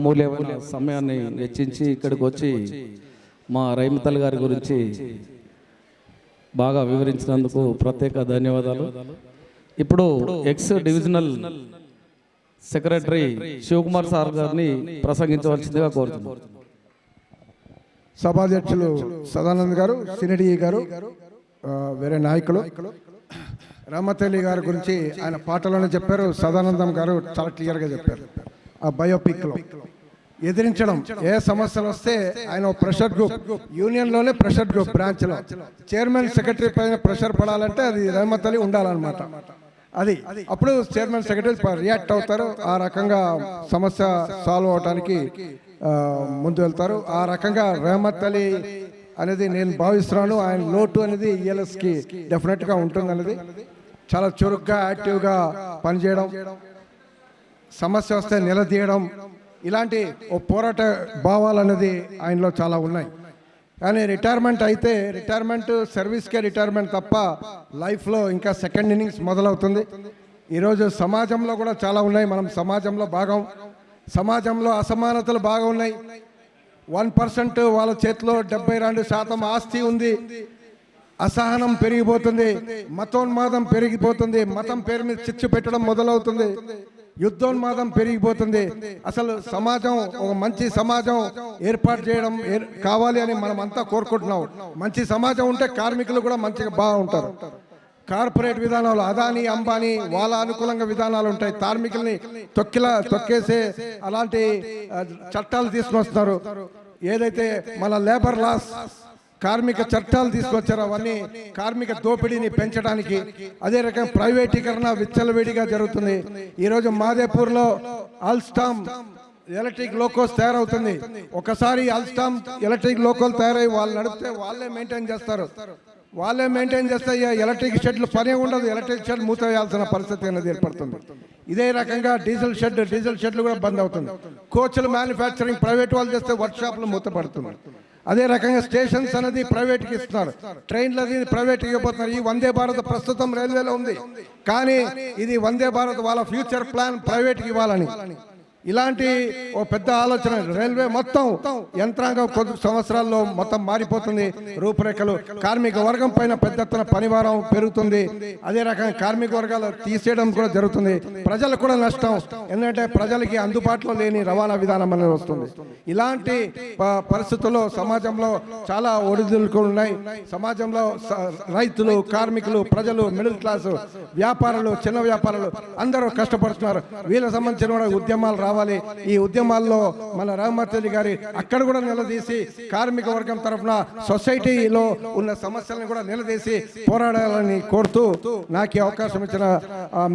మూల్యమైన సమయాన్ని వెచ్చించి ఇక్కడికి వచ్చి మా రైమతల్ గారి గురించి బాగా వివరించినందుకు ప్రత్యేక ధన్యవాదాలు. ఇప్పుడు ex divisional secretary Shivakumar sir గారిని ప్రసంగించవలసిందిగా కోరుతున్నాను. సభాధ్యక్షులు సదానంద్ గారు, సినిడి గారు, వేరే నాయకులు రామతల్లి గారి గురించి ఆయన పాటలోనే చెప్పారు. సదానందం గారు చాలా క్లియర్గా చెప్పారు. ఆ బయోపిక్లో ఎదిరించడం, ఏ సమస్యలు వస్తే ఆయన ప్రెషర్ గ్రూప్, యూనియన్లోనే ప్రెషర్ గ్రూప్ బ్రాంచ్లో చైర్మన్ సెక్రటరీ పైన ప్రెషర్ పడాలంటే అది రామతల్లి ఉండాలన్నమాట. అది అప్పుడు చైర్మన్ సెక్రటరీ రియాక్ట్ అవుతారు. ఆ రకంగా సమస్య సాల్వ్ అవడానికి ముందు వెళ్తారు. ఆ రకంగా రామతల్లి అనేది నేను భావిస్తున్నాను. ఆయన లోటు అనేది ఈఎల్ఎస్కి డెఫినెట్గా ఉంటుంది అనేది. చాలా చురుగ్గా యాక్టివ్గా పనిచేయడం, సమస్య వస్తే నిలదీయడం, ఇలాంటి ఓ పోరాట భావాలు అనేది ఆయనలో చాలా ఉన్నాయి. కానీ రిటైర్మెంట్ అయితే రిటైర్మెంట్ సర్వీస్కే రిటైర్మెంట్ తప్ప లైఫ్లో ఇంకా సెకండ్ ఇన్నింగ్స్ మొదలవుతుంది. ఈరోజు సమాజంలో కూడా చాలా ఉన్నాయి. మనం సమాజంలో భాగం. సమాజంలో అసమానతలు బాగా ఉన్నాయి. 1% వాళ్ళ చేతిలో 72% ఆస్తి ఉంది. అసహనం పెరిగిపోతుంది, మతోన్మాదం పెరిగిపోతుంది, మతం పేరు మీద చిచ్చు పెట్టడం మొదలవుతుంది, యుద్ధోన్మాదం పెరిగిపోతుంది. అసలు సమాజం, ఒక మంచి సమాజం ఏర్పాటు చేయడం కావాలి అని మనం అంతా కోరుకుంటున్నాం. మంచి సమాజం ఉంటే కార్మికులు కూడా మంచిగా బాగుంటారు. కార్పొరేట్ విధానాలు, అదానీ అంబానీ వాళ్ళ అనుకూలంగా విధానాలు ఉంటాయి. కార్మికుల్ని తొక్కేసే అలాంటి చట్టాలు తీసుకొస్తున్నారు. ఏదైతే మన లేబర్ లాస్, కార్మిక చట్టాలు తీసుకొచ్చారో అవన్నీ కార్మిక దోపిడీని పెంచడానికి. అదే రకం ప్రైవేటీకరణ విచ్చలవిడిగా జరుగుతుంది. ఈరోజు మాదేపూర్లో అల్స్టామ్ ఎలక్ట్రిక్ లోకోస్ తయారవుతుంది. ఒకసారి అల్స్టామ్ ఎలక్ట్రిక్ లోకోలు తయారై వాళ్ళు నడిపితే వాళ్ళే మెయింటైన్ చేస్తారు. ఎలక్ట్రిక్ షెడ్లు పనే ఉండదు. ఎలక్ట్రిక్ షెడ్ మూతవేయాల్సిన పరిస్థితి అనేది ఏర్పడుతుంది. ఇదే రకంగా డీజిల్ షెడ్లు కూడా బంద్ అవుతుంది. కోచ్లు మ్యానుఫ్యాక్చరింగ్ ప్రైవేట్ వాళ్ళు చేస్తే వర్క్షాప్లు మూతపడుతుంది. అదే రకంగా స్టేషన్స్ అనేది ప్రైవేట్కి ఇస్తున్నారు, ట్రైన్లు అది ప్రైవేట్కి ఇవ్వబోతున్నారు. ఈ వందే భారత్ ప్రస్తుతం రైల్వేలో ఉంది, కానీ ఇది వందే భారత్ వాళ్ళ ఫ్యూచర్ ప్లాన్ ప్రైవేట్కి ఇవ్వాలని. ఇలాంటి ఓ పెద్ద ఆలోచన. రైల్వే మొత్తం యంత్రాంగం కొద్ది సంవత్సరాల్లో మొత్తం మారిపోతుంది. రూపురేఖలు, కార్మిక వర్గం పైన పెద్ద ఎత్తున పనిభారం పెరుగుతుంది. అదే రకంగా కార్మిక వర్గాలు తీసేయడం కూడా జరుగుతుంది. ప్రజలకు కూడా నష్టం, ఎందుకంటే ప్రజలకి అందుబాటులో లేని రవాణా విధానం అనేది వస్తుంది. ఇలాంటి పరిస్థితుల్లో సమాజంలో చాలా ఒడిదుడుకులు ఉన్నాయి. సమాజంలో రైతులు, కార్మికులు, ప్రజలు, మిడిల్ క్లాసు, వ్యాపారులు, చిన్న వ్యాపారులు అందరూ కష్టపడుతున్నారు. వీళ్ళకి సంబంధించిన ఉద్యమాలు రావాలి. ఈ ఉద్యమాల్లో మన రామతల్లి గారి అక్కడ కూడా నిలదీసి కార్మిక వర్గం తరఫున సొసైటీలో ఉన్న సమస్యలను కూడా నిలదీసి పోరాడాలని కోరుతూ నాకు ఈ అవకాశం ఇచ్చిన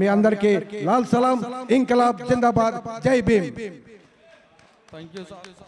మీ అందరికీ లాల్ సలాం, ఇంకలాబ్ జిందాబాద్, జై భీమ్.